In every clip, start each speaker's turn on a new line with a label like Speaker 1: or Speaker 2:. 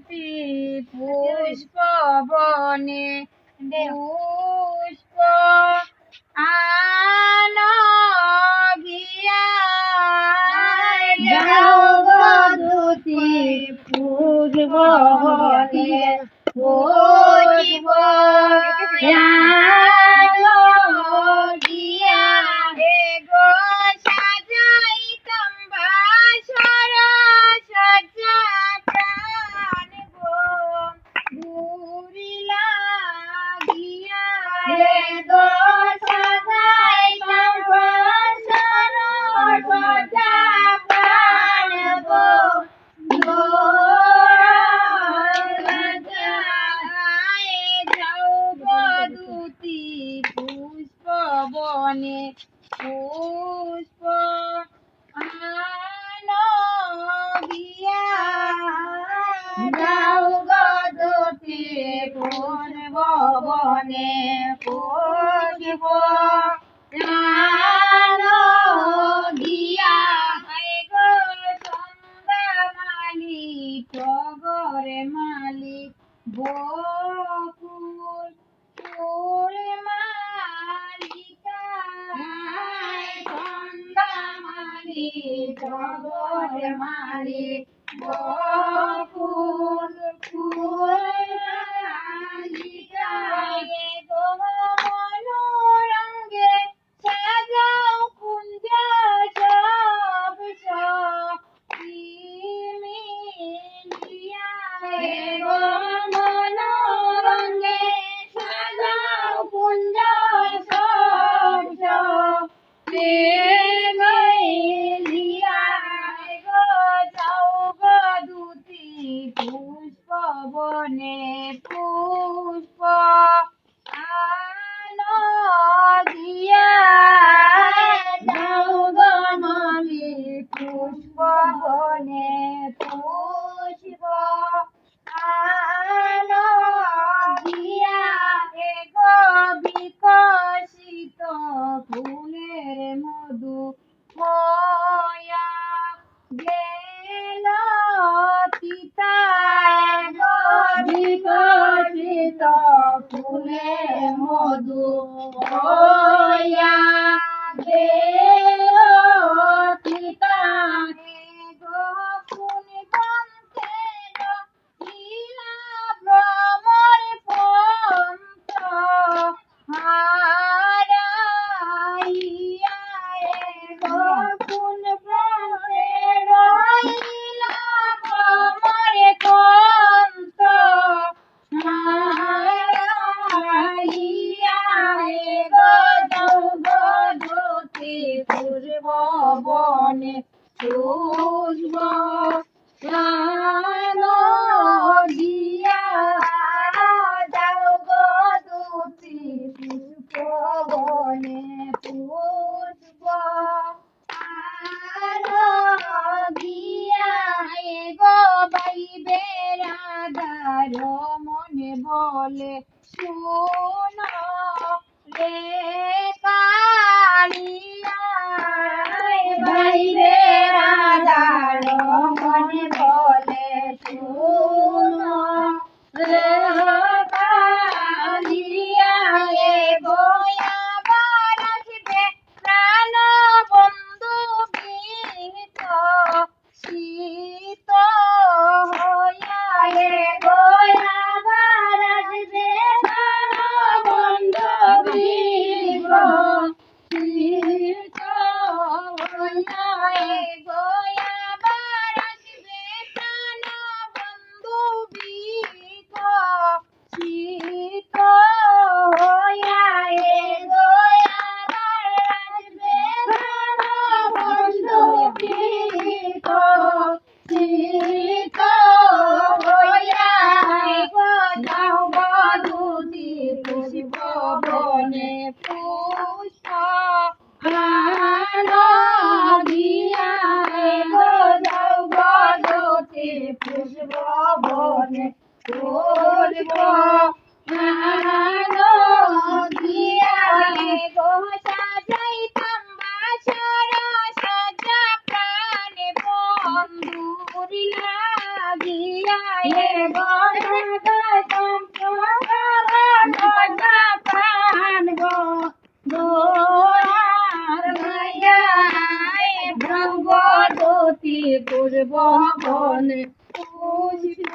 Speaker 1: দুটি পুষ্প বনে পুষ্প আন গিয়া
Speaker 2: যাও গো দুটি পুষ্প বনে পুষ্প আন গিয়া
Speaker 1: হে গো সাজাইতাম বাসর সজ্জা প্রাণ গো ঘুরিলা গিয়া
Speaker 2: হে গো সাজাইতাম বাসর সজ্জা প্রাণ গো
Speaker 1: যাও গো দুটি পুষ্প বনে পুষ্প আন গিয়া
Speaker 2: যাও গো দুটি পুষ্প বনে পুষ্প আন গিয়া
Speaker 1: হে গো সন্ধ্যা মালি টগরে মালি বকুল ফুল মালিকা
Speaker 2: সন্ধ্যা মালি টগর মালি বকুল ফুল মালিকা
Speaker 1: হে গো মনোরঙ্গে সাজাও কুঞ্জ সব মিলিয়া
Speaker 2: হে গো মনোরঙ্গে সাজাও কুঞ্জ সব মিলিয়া
Speaker 1: হে গো যাও গো দুটি পুষ্প বনে পুষ্প আন গিয়া
Speaker 2: যাও গো মালি পুষ্প বনে পুষ্প আন গিয়া
Speaker 1: হে গো বিকশিত ফুলের মধু ময়া গেল তিতা গো
Speaker 2: বিকশিত ফুলে মধু হইয়া গেল তিতা
Speaker 1: হে গো কোন পন্থের লীলা ভ্রমর পন্থ হারাইয়া হে গো কোন পন্থের লীলা ভ্রমর পন্থ
Speaker 2: হারাইয়া হে গো যাও গো দুটি পুষ্প বনে পুষ্প আন গিয়া যাও গো দুটি পুষ্প বনে পুষ্প আন গিয়া
Speaker 1: হে গো বাইবে রাধার মনে বলে শুন রে কালিয়া
Speaker 2: বাইরে রাধার মনে বলে শুনো রে কালিয়া
Speaker 1: হে গো আবার আসবে প্রাণ বন্ধু গীত শীত হইয়া
Speaker 2: হে গো আবার আসবে বন্ধ বিগ শীত হইয়া
Speaker 1: হে গো আবার আসবে প্রাণ বন্ধু গীত শীত হইয়া হে গো আবার আসবে
Speaker 2: বন্ধ বিগ শীত হইয়া
Speaker 1: হে গো
Speaker 2: যাও গো দুটি পুষ্প বনে পুষ্প আন গিয়া হে গো যাও গো দুটি পুষ্প বনে পুষ্প আন গিয়া
Speaker 1: হে গো সাজাইতাম বাসর সজ্জা প্রাণে বন্ধুর লাগিয়া
Speaker 2: হে গঙ্গা চম্পকার গঙ্গা প্রাণ গো দোয়ার লইয়া ব্রহ্মজ্যোতি পূর্ব বনে পুষ্প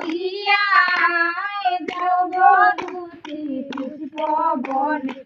Speaker 2: দিয়া ব্রহ্মজ্যোতি পুষ্প বনে